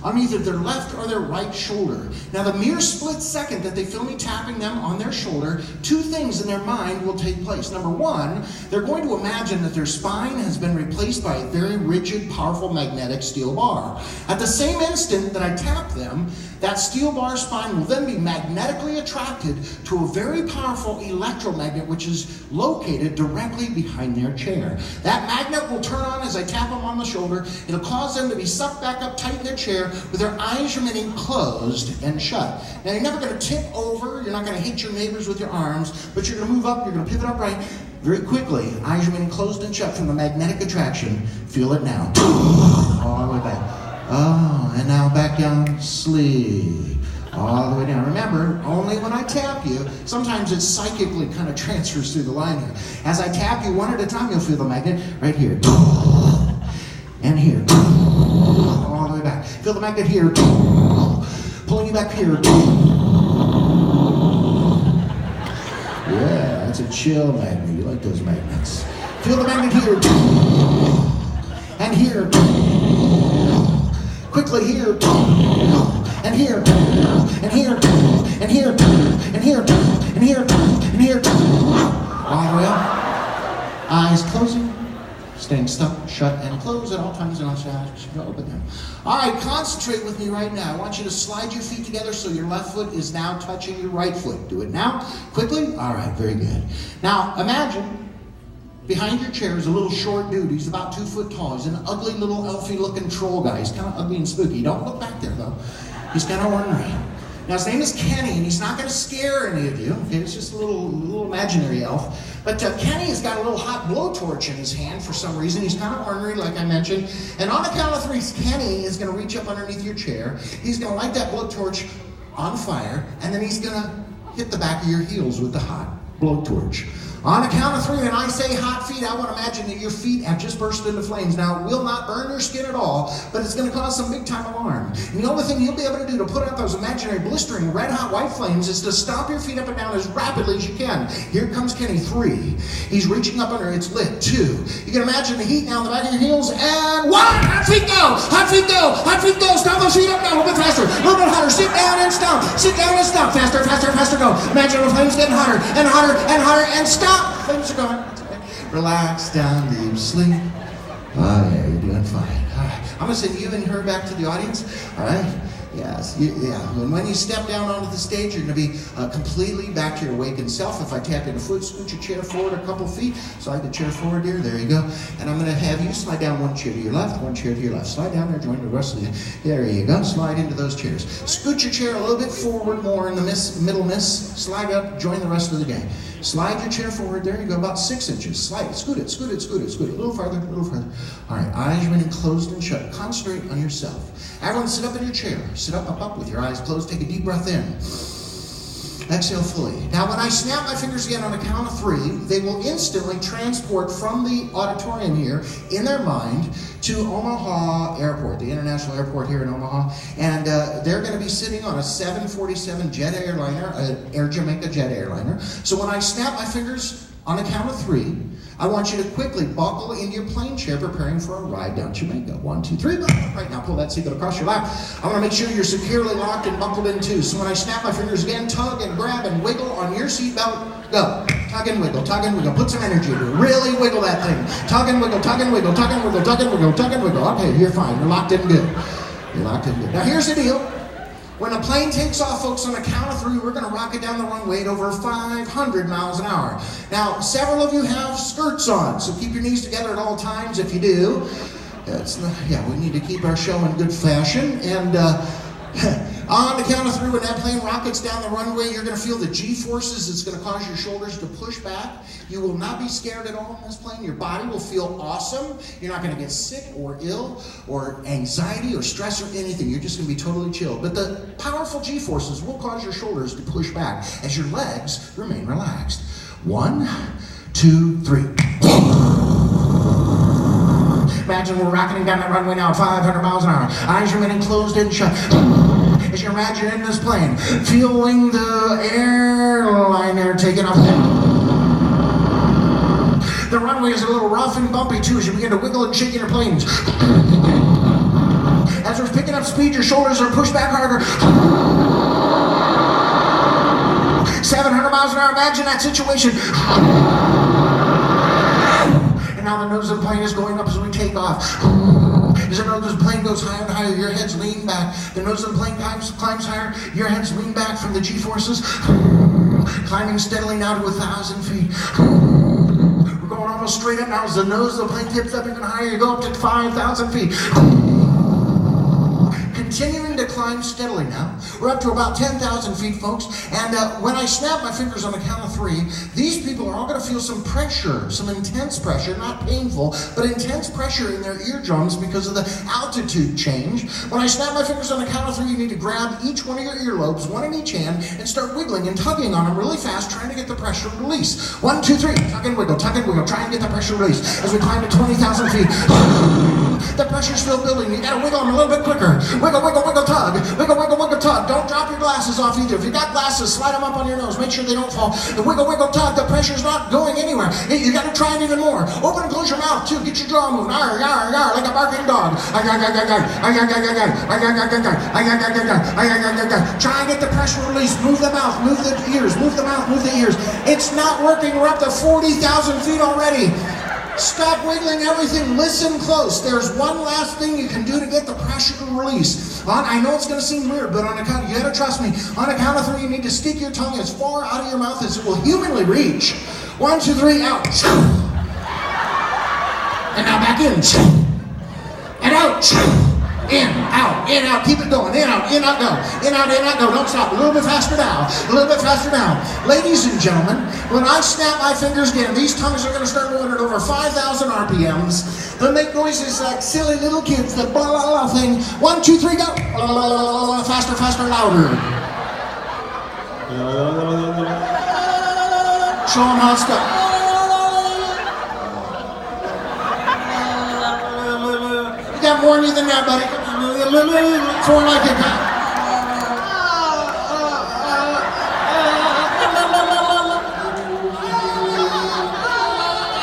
on either their left or their right shoulder. Now, the mere split second that they feel me tapping them on their shoulder, two things in their mind will take place. Number one, they're going to imagine that their spine has been replaced by a very rigid, powerful magnetic steel bar. At the same instant that I tap them, that steel bar spine will then be magnetically attracted to a very powerful electromagnet which is located directly behind their chair. That magnet will turn on as I tap them on the shoulder. It'll cause them to be sucked back up tight in their chair with their eyes remaining closed and shut. Now, you're never going to tip over, you're not going to hit your neighbors with your arms, but you're going to move up, you're going to pivot upright very quickly. Eyes remaining closed and shut from the magnetic attraction. Feel it now. All the way back. Oh, and now back down, sleep. All the way down. Remember, only when I tap you, sometimes it psychically kind of transfers through the line here. As I tap you one at a time, you'll feel the magnet right here. And here. All the way back. Feel the magnet here. Pulling you back here. Yeah, that's a chill magnet. You like those magnets. Feel the magnet here. And here. Quickly here. And here. And here. And here. And here. And here. And here. All the way up. Eyes closing. Staying stuck, shut, and closed at all times, and I'll open them. All right, concentrate with me right now. I want you to slide your feet together so your left foot is now touching your right foot. Do it now, quickly. All right, very good. Now, imagine behind your chair is a little short dude. He's about 2 foot tall. He's an ugly little elfy-looking troll guy. He's kind of ugly and spooky. Don't look back there, though. He's kind of ornery. Now, his name is Kenny, and he's not going to scare any of you. Okay, it's just a little imaginary elf. But Kenny has got a little hot blowtorch in his hand for some reason. He's kind of ornery, like I mentioned. And on the count of 3, Kenny is going to reach up underneath your chair. He's going to light that blowtorch on fire, and then he's going to hit the back of your heels with the hot blowtorch. On the count of 3, and I say hot feet, I want to imagine that your feet have just burst into flames. Now, it will not burn your skin at all, but it's going to cause some big-time alarm. And the only thing you'll be able to do to put out those imaginary blistering red-hot white flames is to stomp your feet up and down as rapidly as you can. Here comes Kenny. 3. He's reaching up under. It's lit. 2. You can imagine the heat now in the back of your heels. And 1. Hot feet go! Hot feet go! Hot feet go! Stomp those feet up now a little bit faster. A little bit hotter. Sit down and stomp. Sit down and stomp. Faster, faster, faster. Go. Imagine the flames getting hotter and hotter and hotter and stop. Flames are going. Relax, down, deep sleep. Oh, yeah, you're doing fine. All right. I'm going to send you and her back to the audience. All right? Yes. And when you step down onto the stage, you're going to be completely back to your awakened self. If I tap in a foot, scoot your chair forward a couple feet. Slide the chair forward here. There you go. And I'm going to have you slide down one chair to your left, one chair to your left. Slide down there, join the rest of the... There you go. Slide into those chairs. Scoot your chair a little bit forward more in the middle miss. Slide up, join the rest of the gang. Slide your chair forward. There you go. About 6 inches. Slide it. Scoot it. Scoot it. Scoot it. Scoot it. A little farther. A little farther. All right. Eyes remaining closed and shut. Concentrate on yourself. Everyone sit up in your chair. Sit up with your eyes closed. Take a deep breath in. Exhale fully. Now, when I snap my fingers again on a count of 3, they will instantly transport from the auditorium here in their mind to Omaha Airport, the international airport here in Omaha. And they're going to be sitting on a 747 jet airliner, Air Jamaica jet airliner. So when I snap my fingers on a count of 3, I want you to quickly buckle into your plane chair, preparing for a ride down Jamaica. 1, 2, 3. Right now, pull that seatbelt across your lap. I want to make sure you're securely locked and buckled in too. So when I snap my fingers again, tug and grab and wiggle on your seatbelt. Go. Tug and wiggle, tug and wiggle. Put some energy into it. Really wiggle that thing. Tug and wiggle, tug and wiggle, tug and wiggle, tug and wiggle, tug and wiggle. Okay, you're fine. You're locked in good. You're locked in good. Now here's the deal. When a plane takes off, folks, on a count of 3, we're going to rocket down the runway at over 500 miles an hour. Now, several of you have skirts on, so keep your knees together at all times if you do. We need to keep our show in good fashion. And on the count of 3, when that plane rockets down the runway, you're going to feel the G-forces. It's going to cause your shoulders to push back. You will not be scared at all in this plane. Your body will feel awesome. You're not going to get sick or ill or anxiety or stress or anything. You're just going to be totally chill. But the powerful G-forces will cause your shoulders to push back as your legs remain relaxed. 1, 2, 3. Imagine we're rocketing down that runway now at 500 miles an hour. Eyes remaining closed and shut. As you imagine in this plane, feeling the airliner taking off. The runway is a little rough and bumpy too as you begin to wiggle and shake in your planes. As As we're picking up speed, your shoulders are pushed back harder. 700 miles an hour, imagine that situation. And now the nose of the plane is going up as we take off. As the nose of the plane goes higher and higher, your head's lean back. The nose of the plane climbs higher, your head's lean back from the G-forces. Climbing steadily now to 1,000 feet. We're going almost straight up now as the nose of the plane tips up even higher. You go up to 5,000 feet. Continuing to climb steadily now. We're up to about 10,000 feet, folks. And when I snap my fingers on the count of 3, these people are all going to feel some pressure, some intense pressure, not painful, but intense pressure in their eardrums because of the altitude change. When I snap my fingers on the count of 3, you need to grab each one of your earlobes, one in each hand, and start wiggling and tugging on them really fast, trying to get the pressure release. 1, 2, 3. Tug and wiggle, try and get the pressure release. As we climb to 20,000 feet. The pressure's still building. You gotta wiggle them a little bit quicker. Wiggle, wiggle, wiggle, tug. Wiggle, wiggle, wiggle, tug. Don't drop your glasses off either. If you got glasses, slide them up on your nose. Make sure they don't fall. The wiggle, wiggle, tug. The pressure's not going anywhere. You gotta try it even more. Open and close your mouth too. Get your jaw moving. Arr, arr, arr, like a barking dog. Try and get the pressure released. Move the mouth, move the ears, move the mouth, move the ears. It's not working. We're up to 40,000 feet already. Stop wiggling everything. Listen close. There's one last thing you can do to get the pressure to release. I know it's going to seem weird, but on the count, you got to trust me. On the count of 3, you need to stick your tongue as far out of your mouth as it will humanly reach. 1, 2, 3, out. And now back in. And out. In, out, keep it going. In, out, go. In, out, go. Don't stop. A little bit faster now. A little bit faster now. Ladies and gentlemen, when I snap my fingers again, these tongues are going to start moving at over 5,000 RPMs. They'll make noises like silly little kids, the blah, blah, blah thing. 1, 2, 3, go. Blah, blah, blah, blah, faster, faster, louder. Show them how it's done. Got more in you than that, buddy. It's more like it.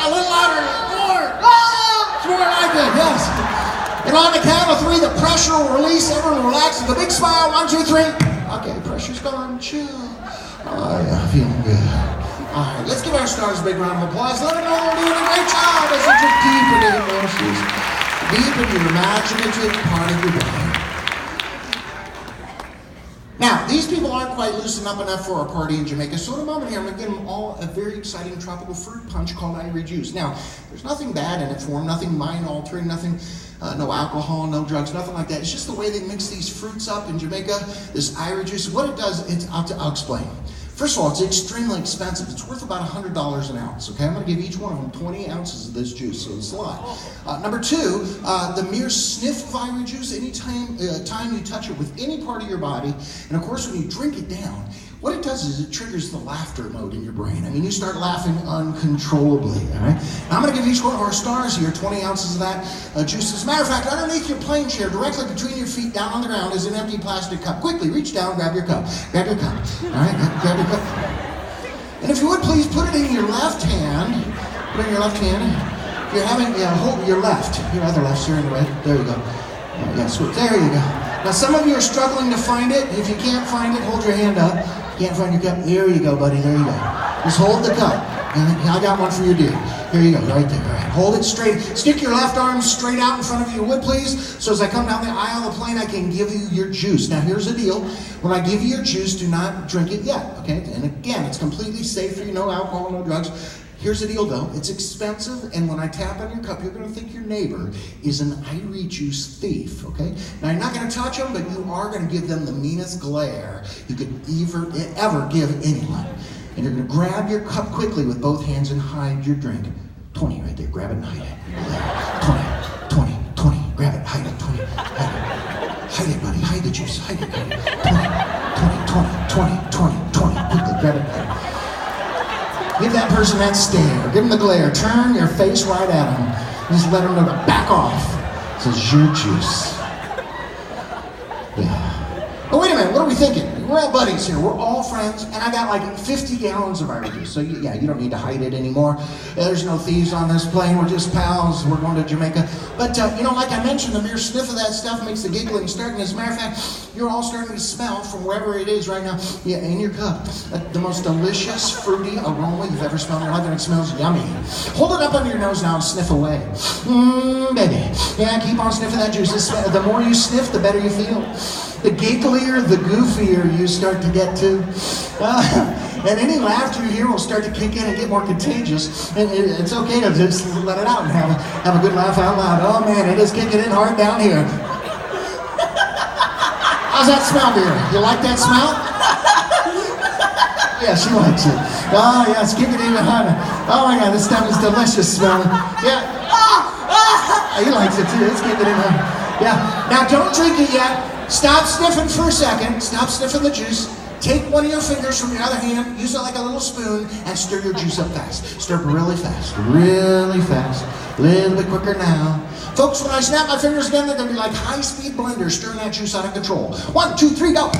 A little louder. More. It's more like it, yes. And on the count of 3, the pressure will release. Everyone relax with a big smile. 1, 2, 3. Okay, pressure's gone. Chill. Oh, yeah, feeling good. All right, let's give our stars a big round of applause. Let them know they're doing a great job as they drink deep into the emotions. Deep in your imaginative part of your brain. Now, these people aren't quite loosened up enough for a party in Jamaica, so in a moment here, I'm going to give them all a very exciting tropical fruit punch called Irie Juice. Now, there's nothing bad in it for them, nothing mind-altering, nothing, no alcohol, no drugs, nothing like that. It's just the way they mix these fruits up in Jamaica, this Irie Juice. What it does, I'll explain. First of all, it's extremely expensive. It's worth about $100 an ounce, okay? I'm gonna give each one of them 20 ounces of this juice, so it's a lot. Number 2, the mere sniff of Irie Juice, anytime time you touch it with any part of your body, and of course when you drink it down, what it does is it triggers the laughter mode in your brain. I mean, you start laughing uncontrollably, all right? Now, I'm gonna give each one of our stars here 20 ounces of that juice. As a matter of fact, underneath your plane chair, directly between your feet down on the ground is an empty plastic cup. Quickly, reach down, grab your cup. Grab your cup, all right? Grab your cup. And if you would, please put it in your left hand. Put it in your left hand. If you're having, hold your left. Your other left, here in the red. There you go. Yeah, switch. There you go. Now, some of you are struggling to find it. If you can't find it, hold your hand up. Can't find your cup? There you go, buddy. There you go. Just hold the cup. And I got one for you, dude. Here you go, right there. All right. Hold it straight. Stick your left arm straight out in front of you, would please? So as I come down the aisle of the plane, I can give you your juice. Now, here's the deal. When I give you your juice, do not drink it yet, okay? And again, it's completely safe for you. No alcohol, no drugs. Here's the deal, though. It's expensive, and when I tap on your cup, you're going to think your neighbor is an Irie Juice thief, okay? Now, you're not going to touch them, but you are going to give them the meanest glare you could ever give anyone. And you're going to grab your cup quickly with both hands and hide your drink. 20 right there. Grab it and hide it. 20, 20, 20. Grab it, hide it, 20. Hide it. Hide it, buddy. Hide the juice. Hide it, hide it. 20, 20, 20, 20, 20. Quickly, grab it, hide it. Give that person that stare. Give them the glare. Turn your face right at them. Just let them know to back off. This is your juice. Yeah. But wait a minute, what are we thinking? We're all buddies here. We're all friends, and I got like 50 gallons of Irish juice. So yeah, you don't need to hide it anymore. There's no thieves on this plane. We're just pals. We're going to Jamaica. But like I mentioned, the mere sniff of that stuff makes the giggling start. And as a matter of fact, you're all starting to smell from wherever it is right now. Yeah, in your cup, the most delicious fruity aroma you've ever smelled in your life, and it smells yummy. Hold it up under your nose now and sniff away. Baby. Yeah, keep on sniffing that juice. The more you sniff, the better you feel. The gigglier, the goofier you start to get to. And any laughter you hear will start to kick in and get more contagious. And it's okay to just let it out and have a good laugh out loud. Oh man, it is kicking in hard down here. How's that smell, dear? You like that smell? Yeah, she likes it. Oh yeah, it's kicking in harder. Oh my God, this stuff is delicious smelling. Yeah. He likes it too. It's kicking in harder. Yeah. Now don't drink it yet. Stop sniffing for a second. Stop sniffing the juice. Take one of your fingers from your other hand, use it like a little spoon, and stir your juice up fast. Stir up really fast, really fast. A little bit quicker now. Folks, when I snap my fingers again, they're going to be like high-speed blenders stirring that juice out of control. 1, 2, 3, go.